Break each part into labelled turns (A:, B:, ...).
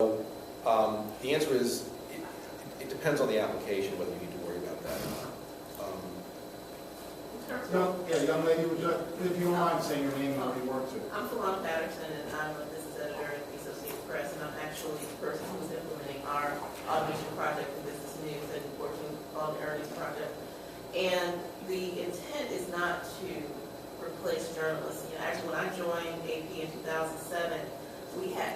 A: The answer is, it depends on the application whether you need to worry about that or not.
B: Young lady, if you don't mind saying your name and where you work to.
C: I'm Falana Patterson, and I'm a business editor at the Associated Press, and I'm actually the person who's implementing our automation project in Business News and working on the earnings project. And the intent is not to replace journalists. You know, actually, when I joined AP in 2007,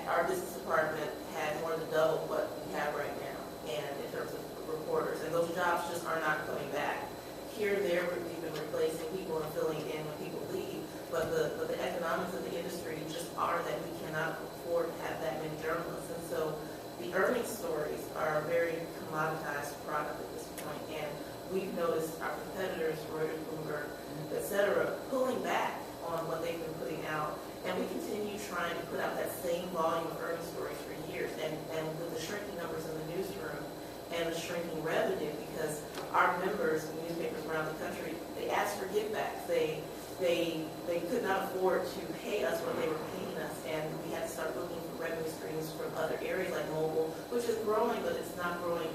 C: our business department had more than double what we have right now, and in terms of reporters, and those jobs just are not coming back. Here and there, we've been replacing people and filling in when people leave, but the economics of the industry just are that we cannot afford to have that many journalists, and so the earnings stories are a very commoditized product at this point, and we've noticed our competitors, Reuters, Bloomberg, et cetera, pulling back on what they've been putting out. And we continue trying to put out that same volume of earnings stories for years. And with the shrinking numbers in the newsroom and the shrinking revenue, because our members in newspapers around the country, they asked for givebacks. They could not afford to pay us what they were paying us. And we had to start looking for revenue streams from other areas like mobile, which is growing, but it's not growing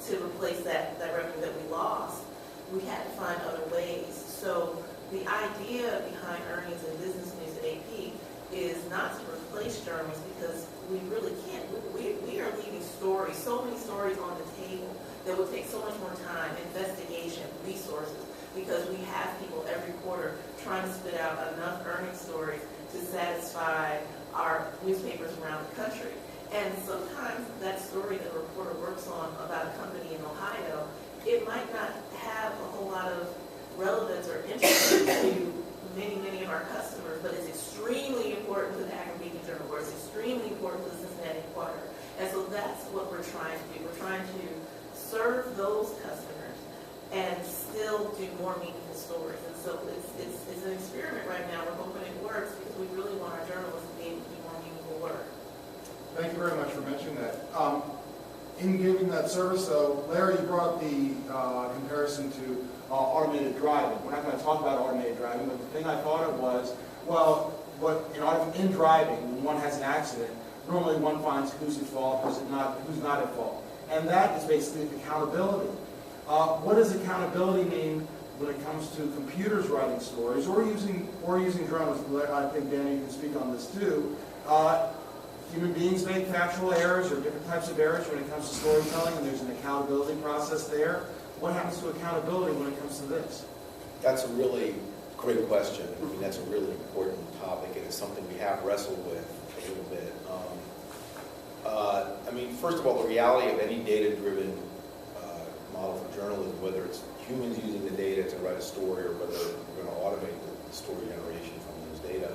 C: to replace that revenue that we lost. We had to find other ways. So the idea behind earnings and business news at AP is not to replace journalists, because we really can't. We are leaving stories, so many stories on the table that would take so much more time, investigation, resources, because we have people every quarter trying to spit out enough earnings stories to satisfy our newspapers around the country. And sometimes that story that a reporter works on about a company in Ohio, it might not have a whole lot of relevance or interest to many of our customers, but it's extremely important to the Agricultural Journal, or it's extremely important to the Cincinnati Enquirer. And so that's what we're trying to do. We're trying to serve those customers and still do more meaningful stories. And so it's an experiment right now. We're hoping it works, because we really want our journalists to be able to do more meaningful work.
B: Thank you very much for mentioning that. In giving that service, though, Larry, you brought up the comparison to automated driving. We're not going to talk about automated driving, but the thing I thought of was, well, in driving, when one has an accident, normally one finds who's at fault, who's not at fault. And that is basically accountability. What does accountability mean when it comes to computers writing stories or using journalists? I think Danny can speak on this too. Human beings make factual errors or different types of errors when it comes to storytelling, and there's an accountability process there. What happens to accountability when it comes to this?
A: That's a really great question. I mean, that's a really important topic, and it's something we have wrestled with a little bit. I mean, first of all, the reality of any data-driven model for journalism, whether it's humans using the data to write a story or whether we're going to automate the story generation from those data,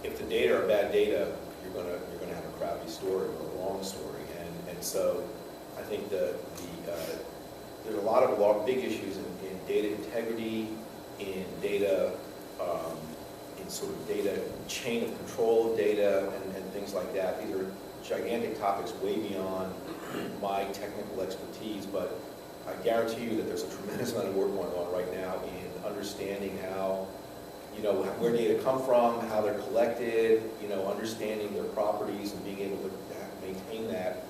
A: if the data are bad data, you're going to have a crappy story or a wrong story. And so I think there's a lot of big issues in data integrity, in data, in sort of data chain of control of data and things like that. These are gigantic topics way beyond my technical expertise, but I guarantee you that there's a tremendous amount of work going on right now in understanding how, where data come from, how they're collected, understanding their properties and being able to maintain that.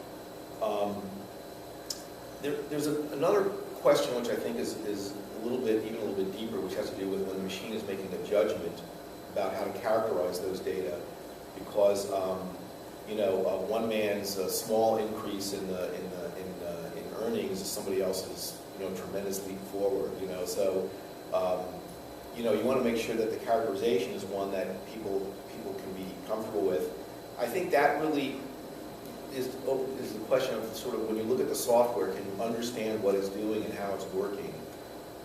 A: There's another question which I think is even a little bit deeper, which has to do with when the machine is making a judgment about how to characterize those data, because one man's small increase in earnings is somebody else's tremendous leap forward. So you want to make sure that the characterization is one that people can be comfortable with. I think that really is the question of sort of when you look at the software, can you understand what it's doing and how it's working?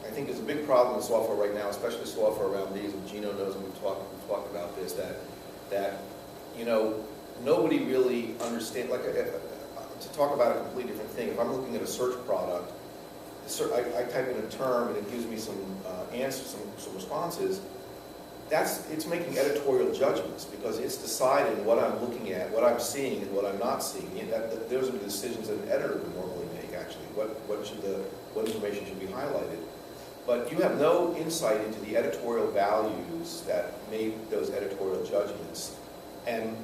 A: I think there's a big problem with software right now, especially software around these, and Gino knows, and we've talked about this, that nobody really understands, to talk about a completely different thing. If I'm looking at a search product, I type in a term and it gives me some answers, some responses. It's making editorial judgments, because it's deciding what I'm looking at, what I'm seeing, and what I'm not seeing. Those are the decisions that an editor would normally make, actually. What information should be highlighted? But you have no insight into the editorial values that made those editorial judgments. And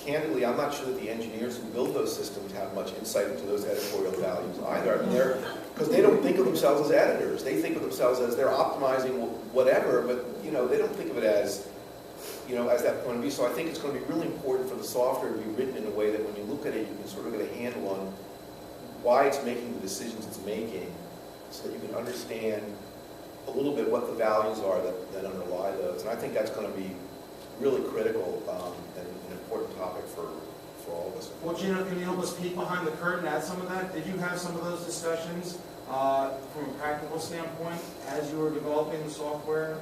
A: candidly, I'm not sure that the engineers who build those systems have much insight into those editorial values either. I mean, because they don't think of themselves as editors. They think of themselves as they're optimizing whatever, but they don't think of it as, as that point of view. So I think it's going to be really important for the software to be written in a way that when you look at it, you can sort of get a handle on why it's making the decisions it's making, so that you can understand a little bit what the values are that underlie those. And I think that's going to be really critical and an important topic for all of us.
B: Well, Gino, can you help us peek behind the curtain at some of that? Did you have some of those discussions from a practical standpoint as you were developing the software?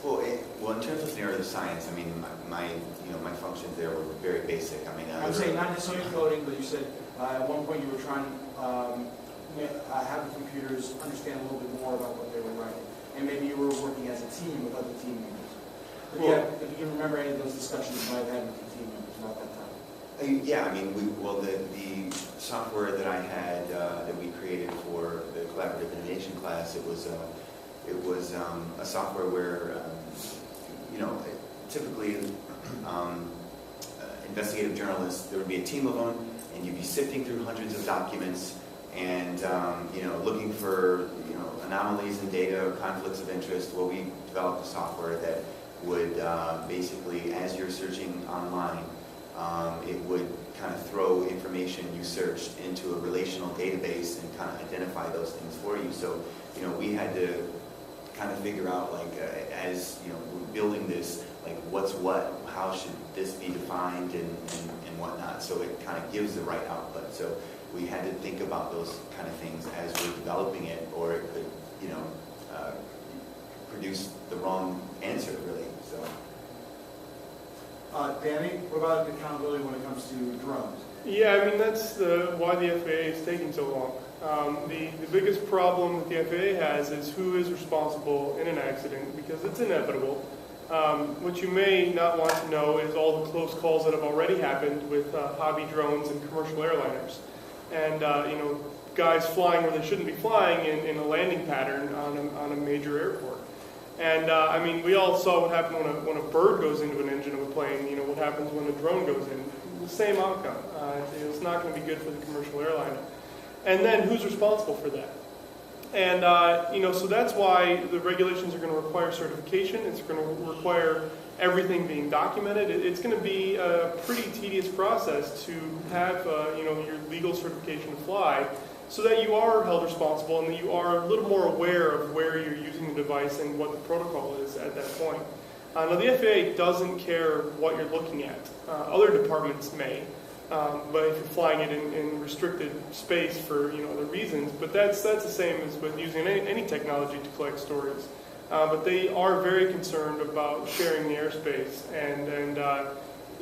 D: Well, in terms of narrative science, I mean, my functions there were very basic. I mean,
B: I'm saying not necessarily coding, but you said at one point you were trying to have the computers understand a little bit more about what they were writing, and maybe you were working as a team with other team members. If you can remember any of those discussions you might have had with your team members about that time.
D: Yeah, I mean, the software that I had that we created for the collaborative innovation class, it was a software where typically investigative journalists, there would be a team of them, and you'd be sifting through hundreds of documents and looking for anomalies in data or conflicts of interest. Well, we developed a software that would basically, as you're searching online, it would kind of throw information you searched into a relational database and kind of identify those things for you. So, we had to kind of figure out, like, as we're building this, like, what's what, how should this be defined and whatnot. So it kind of gives the right output. So we had to think about those kind of things as we're developing it, or it could, produce the wrong answer, really. So.
B: Danny, what about accountability when it comes to drones?
E: Yeah, I mean, that's why the FAA is taking so long. The biggest problem that the FAA has is who is responsible in an accident, because it's inevitable. What you may not want to know is all the close calls that have already happened with hobby drones and commercial airliners. And, guys flying where they shouldn't be flying in a landing pattern on a major airport. And, I mean, we all saw what happened when a bird goes into an engine of a plane, what happens when a drone goes in. The same outcome. It's not going to be good for the commercial airliner. And then who's responsible for that? And, so that's why the regulations are going to require certification. It's going to require everything being documented. It's going to be a pretty tedious process to have, your legal certification to fly, so that you are held responsible and that you are a little more aware of where you're using the device and what the protocol is at that point. Now, the FAA doesn't care what you're looking at. Other departments may, but if you're flying it in restricted space for other reasons. But that's the same as with using any technology to collect stories. But they are very concerned about sharing the airspace, and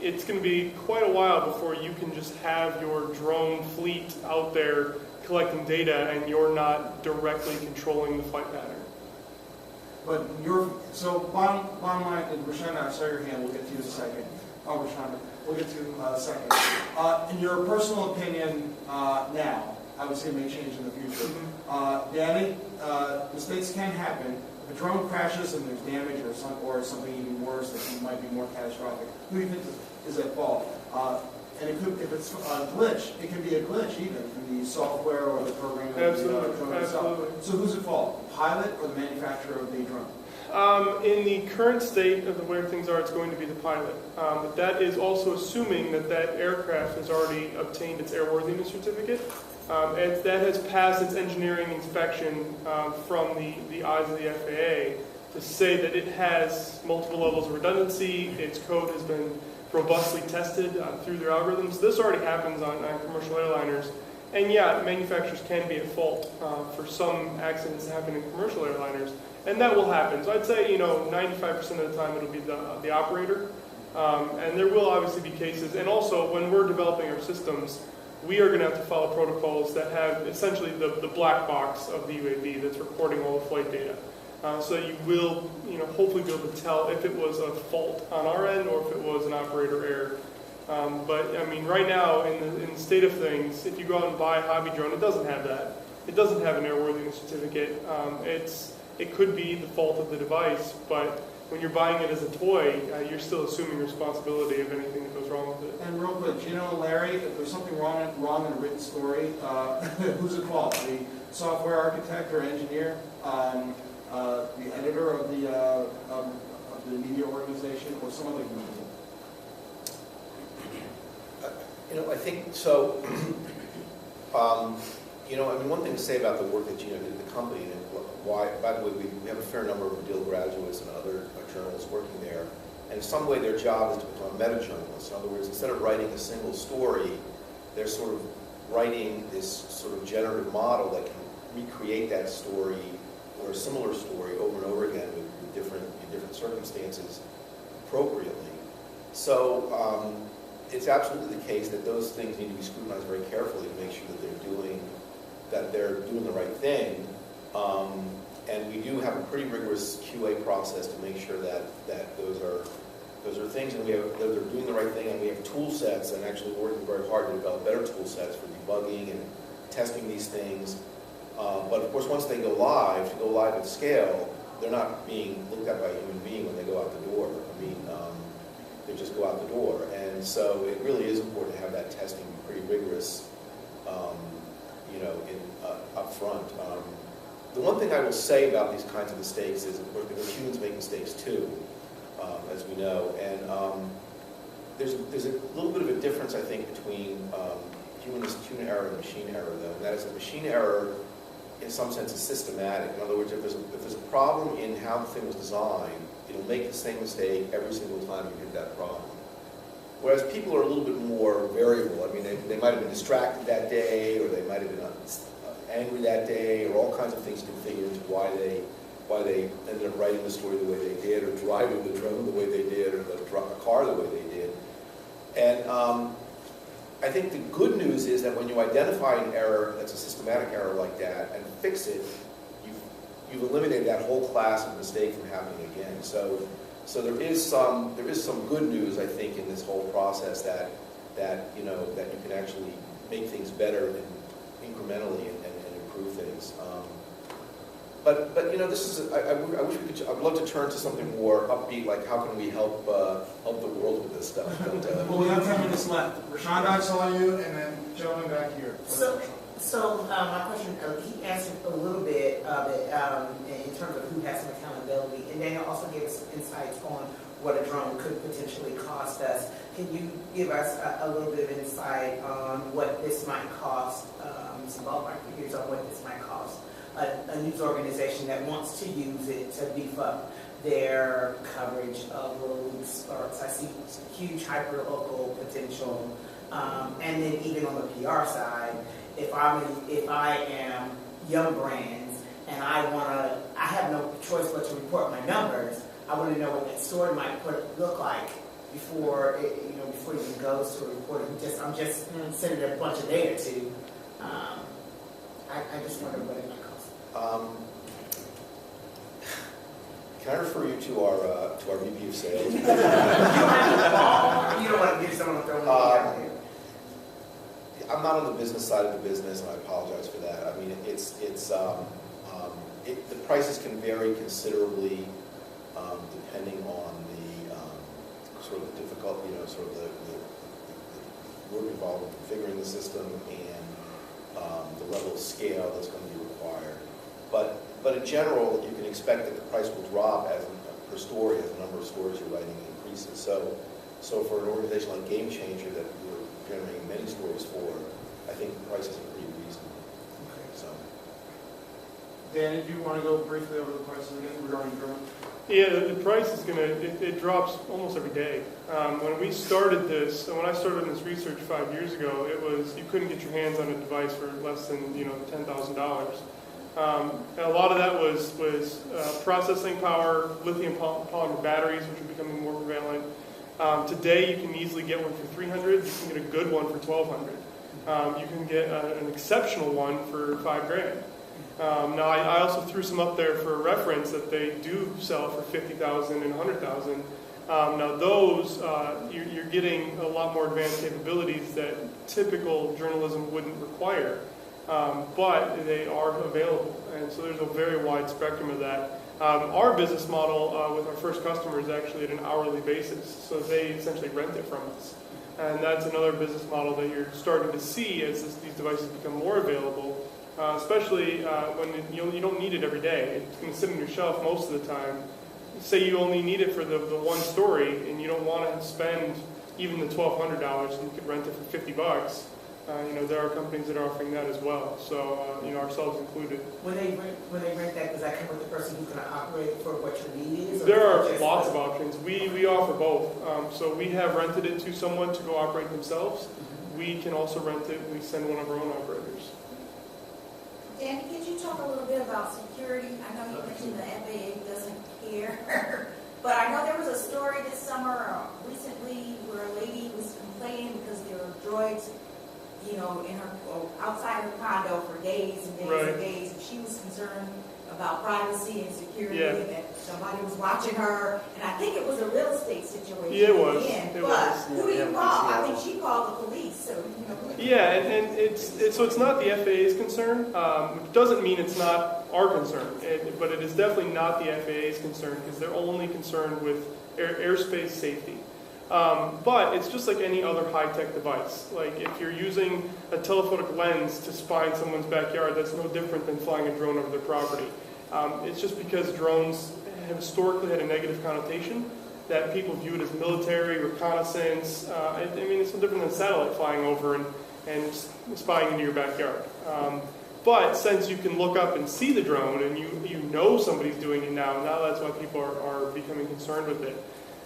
E: it's going to be quite a while before you can just have your drone fleet out there collecting data and you're not directly controlling the flight pattern.
B: But bottom line, and Rashana, I saw your hand, we'll get to you in a second. Oh, Rashana, we'll get to you in a second. In your personal opinion now, I would say may change in the future. Danny, mistakes can happen. If a drone crashes and there's damage or something even worse that might be more catastrophic, who do you think is at fault? And if it's a glitch, it can be a glitch even in the software or the program of the drone itself. So who's at fault, the pilot or the manufacturer of the drone?
E: In the current state of the way things are, it's going to be the pilot. But that is also assuming that aircraft has already obtained its airworthiness certificate. And that has passed its engineering inspection from the eyes of the FAA to say that it has multiple levels of redundancy, its code has been robustly tested through their algorithms. This already happens on commercial airliners. And yeah, manufacturers can be at fault for some accidents that happen in commercial airliners. And that will happen. So I'd say, 95% of the time it'll be the operator. And there will obviously be cases. And also, when we're developing our systems, we are going to have to follow protocols that have essentially the black box of the UAV that's recording all the flight data. So you will, hopefully be able to tell if it was a fault on our end or if it was an operator error. But I mean, right now in the state of things, if you go out and buy a hobby drone, it doesn't have that. It doesn't have an airworthiness certificate. It could be the fault of the device, but when you're buying it as a toy, you're still assuming responsibility of anything that goes wrong with it.
B: And real quick, Gino and Larry, if there's something wrong in a written story, who's it called? The software architect or engineer, the editor of the media organization, or some other human being?
A: I think so. One thing to say about the work that Gino did at the company, and why, by the way, we have a fair number of Medill graduates and other journalists working there, and in some way their job is to become meta-journalists. In other words, instead of writing a single story, they're sort of writing this sort of generative model that can recreate that story or a similar story over and over again with different circumstances appropriately. So it's absolutely the case that those things need to be scrutinized very carefully to make sure that they're doing the right thing. And we do have a pretty rigorous QA process to make sure that those are things, and that they're doing the right thing, and we have tool sets and actually working very hard to develop better tool sets for debugging and testing these things. But of course, once they go live, to go live at scale, they're not being looked at by a human being when they go out the door. They just go out the door. And so it really is important to have that testing pretty rigorous, up front. The one thing I will say about these kinds of mistakes is, of course, because humans make mistakes too, as we know. And there's a little bit of a difference, I think, between human error and machine error, though. And that is that machine error, in some sense, is systematic. In other words, if there's a problem in how the thing was designed, it'll make the same mistake every single time you hit that problem. Whereas people are a little bit more variable. I mean, they might have been distracted that day, or they might have been angry that day, or all kinds of things can figure into why they ended up writing the story the way they did, or driving the drone the way they did, or the car the way they did. And I think the good news is that when you identify an error that's a systematic error like that and fix it, you've eliminated that whole class of mistake from happening again. So there is some good news, I think, in this whole process that you can actually make things better and incrementally and improve things. But this is I wish we could. I'd love to turn to something more upbeat, like how can we help the world with this stuff. But,
B: well, we have 10 minutes left. Rashawn, I saw you, and then gentleman back here.
F: So my question, he answered a little bit of it in terms of who has some accountability, and Daniel also gave us some insights on what a drone could potentially cost us. Can you give us a little bit of insight on what this might cost, some ballpark figures on what this might cost a news organization that wants to use it to beef up their coverage of road starts? I see huge hyper-local potential, and then even on the PR side, if I am Young Brands and I have no choice but to report my numbers, I want to know what that story might look like before it even goes to a reporter. I'm just sending a bunch of data to. I just wonder what it might cost.
A: Can I refer you to our VP of Sales?
F: You don't want to give someone throwing out here.
A: I'm not on the business side of the business, and I apologize for that. I mean, the prices can vary considerably depending on the sort of the difficult, sort of the work involved in configuring the system and the level of scale that's going to be required. But in general, you can expect that the price will drop per story as the number of stories you're writing increases. So for an organization like Game Changer that we're generating many stories for, I think the prices are pretty reasonable. Okay. So,
B: Dan, did you want to go briefly over the prices again regarding drone?
E: Yeah, the price is it drops almost every day. When we started this, when I started this research 5 years ago, it was you couldn't get your hands on a device for less than $10,000. And a lot of that was processing power, lithium polymer batteries, which are becoming more prevalent. Today, you can easily get one for $300. You can get a good one for $1,200. You can get an exceptional one for $5,000. Now, I also threw some up there for reference that they do sell for $50,000 and $100,000. Now, those you're getting a lot more advanced capabilities that typical journalism wouldn't require. But they are available, and so there's a very wide spectrum of that. Our business model with our first customer is actually at an hourly basis, so they essentially rent it from us. And that's another business model that you're starting to see as these devices become more available, especially when you don't need it every day. It's going to sit on your shelf most of the time. Say you only need it for the one story, and you don't want to spend even the $1,200, and you could rent it for $50. There are companies that are offering that as well. So, ourselves included.
F: When they rent that, does that come with the person who's going to operate it for what your need is?
E: There are lots of options. We offer both. So we have rented it to someone to go operate themselves. We can also rent it. We send one of our own operators.
G: Danny, could you talk a little bit about security? I know you mentioned the FAA doesn't care, but I know there was a story this summer recently where a lady was complaining because there were droids, in her outside her condo for days and days and days, and she was concerned about privacy and security, that somebody was watching her, and I think it was a real estate situation.
E: Yeah, it was.
G: But who do you call? I think she called the police. So
E: Yeah, and it's not the FAA's concern, which doesn't mean it's not our concern, but it is definitely not the FAA's concern because they're only concerned with airspace safety. But it's just like any other high-tech device. Like if you're using a telephotic lens to spy in someone's backyard, that's no different than flying a drone over their property. It's just because drones have historically had a negative connotation that people view it as military, reconnaissance. It's no different than satellite flying over and spying into your backyard. But since you can look up and see the drone and you know somebody's doing it now that's why people are becoming concerned with it.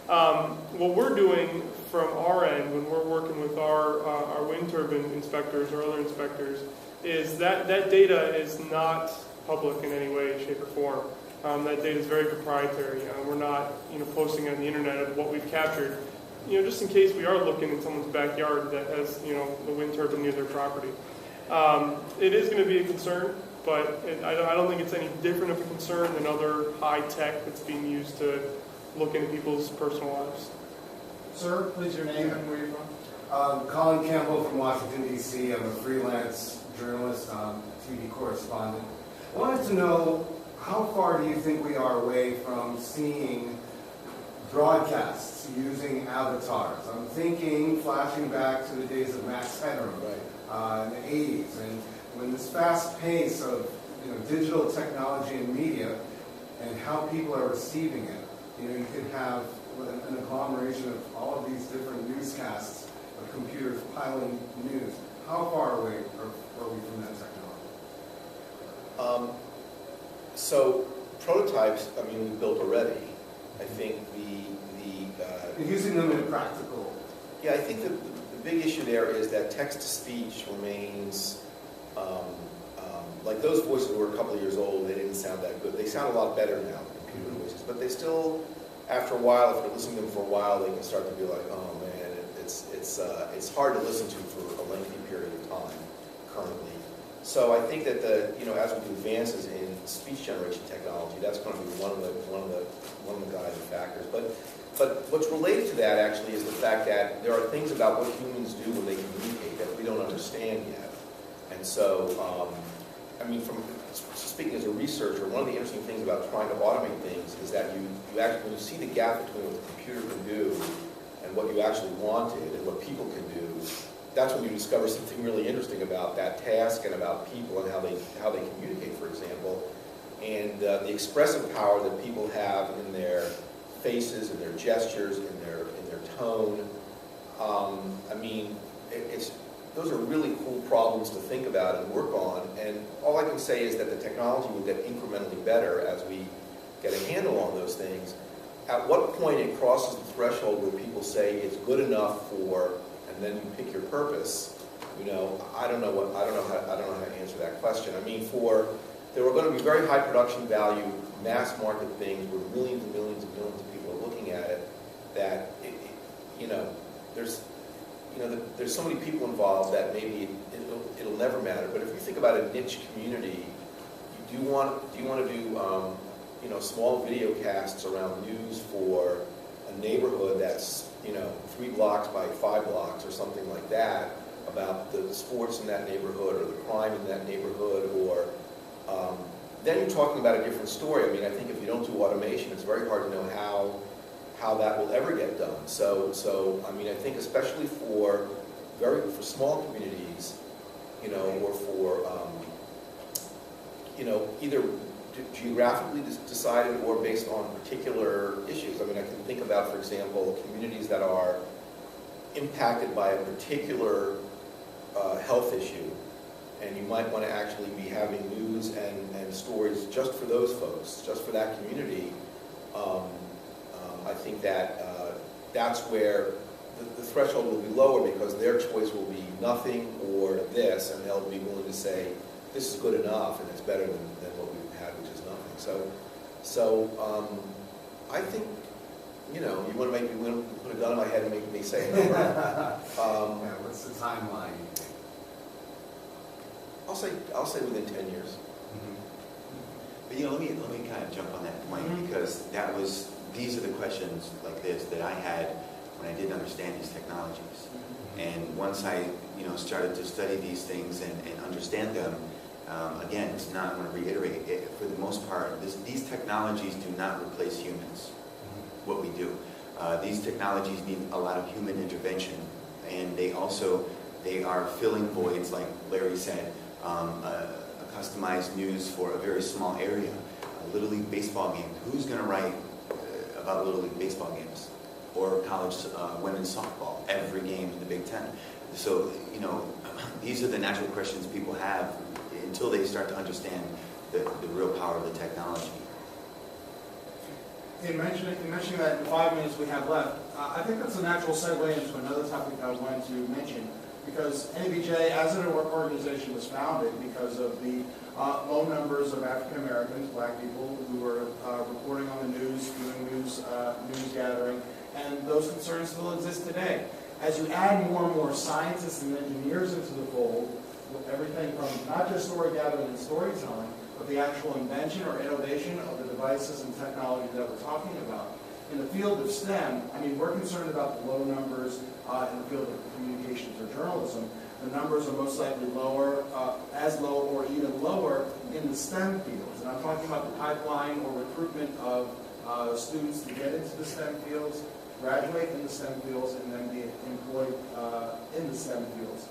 E: What we're doing from our end when we're working with our wind turbine inspectors or other inspectors is that data is not public in any way, shape, or form. That data is very proprietary. We're not posting on the internet of what we've captured, just in case we are looking in someone's backyard that has the wind turbine near their property. It is going to be a concern, but I don't think it's any different of a concern than other high tech that's being used to look into people's personal lives.
B: Sir, please, your name and where you're from.
H: Colin Campbell from Washington, D.C. I'm a freelance journalist, TV correspondent. I wanted to know, how far do you think we are away from seeing broadcasts using avatars? I'm thinking, flashing back to the days of Max Headroom in the 80s, and when this fast pace of digital technology and media and how people are receiving it. You could have an agglomeration of all of these different newscasts of computers piling news. How far away are we from that technology?
A: So prototypes, we've built already. I think
H: using them in a practical.
A: Yeah, I think the big issue there is that text-to-speech remains, like those voices were a couple of years old, they didn't sound that good. They sound a lot better now, the computer voices, but they still, after a while, if you're listening to them for a while, they can start to be like, oh man, it's hard to listen to for a lengthy period of time currently. So I think that as we do advances in speech generation technology, that's going to be one of the guiding factors. But what's related to that actually is the fact that there are things about what humans do when they communicate that we don't understand yet. And so, from speaking as a researcher, one of the interesting things about trying to automate things is that you actually, when you see the gap between what the computer can do and what you actually wanted and what people can do, that's when you discover something really interesting about that task and about people and how they communicate, for example, and the expressive power that people have in their faces and their gestures and their tone. Those are really cool problems to think about and work on. And all I can say is that the technology will get incrementally better as we get a handle on those things. At what point it crosses the threshold where people say it's good enough for, and then you pick your purpose? I don't know how to answer that question. There are going to be very high production value, mass market things where millions and millions and millions of people are looking at it. That there's so many people involved that maybe it'll never matter. But if you think about a niche community, do you want to do small video casts around news for a neighborhood that's 3 blocks by 5 blocks or something like that about the sports in that neighborhood or the crime in that neighborhood or then you're talking about a different story. I mean, I think if you don't do automation, it's very hard to know how that will ever get done. So I mean, I think especially for small communities, you know, or for you know, either geographically decided or based on particular issues. I mean, I can think about, for example, communities that are impacted by a particular health issue, and you might want to actually be having news and stories just for those folks, just for that community. I think that that's where the threshold will be lower, because their choice will be nothing or this, and they'll be willing to say, this is good enough and it's better than what we've had, which is nothing. So I think, you know, you want to make me put a gun in my head and make me say a number.
H: Yeah, what's the timeline, you think?
A: I'll say within 10 years.
D: But you know, let me kind of jump on that point, because these are the questions like this that I had when I didn't understand these technologies. And once I, you know, started to study these things and understand them, again, it's not, I want to reiterate, for the most part, these technologies do not replace humans, what we do. These technologies need a lot of human intervention, and they are filling voids, like Larry said, a customized news for a very small area, a Little League baseball game. Who's going to write about Little League baseball games? Or college women's softball, every game in the Big Ten. So, you know, these are the natural questions people have until they start to understand the real power of the technology.
B: In mentioning that in the 5 minutes we have left, I think that's a natural segue into another topic I wanted to mention, because NABJ as an organization was founded because of the low numbers of African Americans, black people, who were reporting on the news, doing news gathering, and those concerns still exist today. As you add more and more scientists and engineers into the fold, everything from not just story gathering and storytelling, but the actual invention or innovation of the devices and technology that we're talking about. In the field of STEM, I mean, we're concerned about the low numbers in the field of communications or journalism. The numbers are most likely lower, as low or even lower in the STEM fields. And I'm talking about the pipeline or recruitment of students to get into the STEM fields, graduate in the STEM fields, and then be employed in the STEM fields.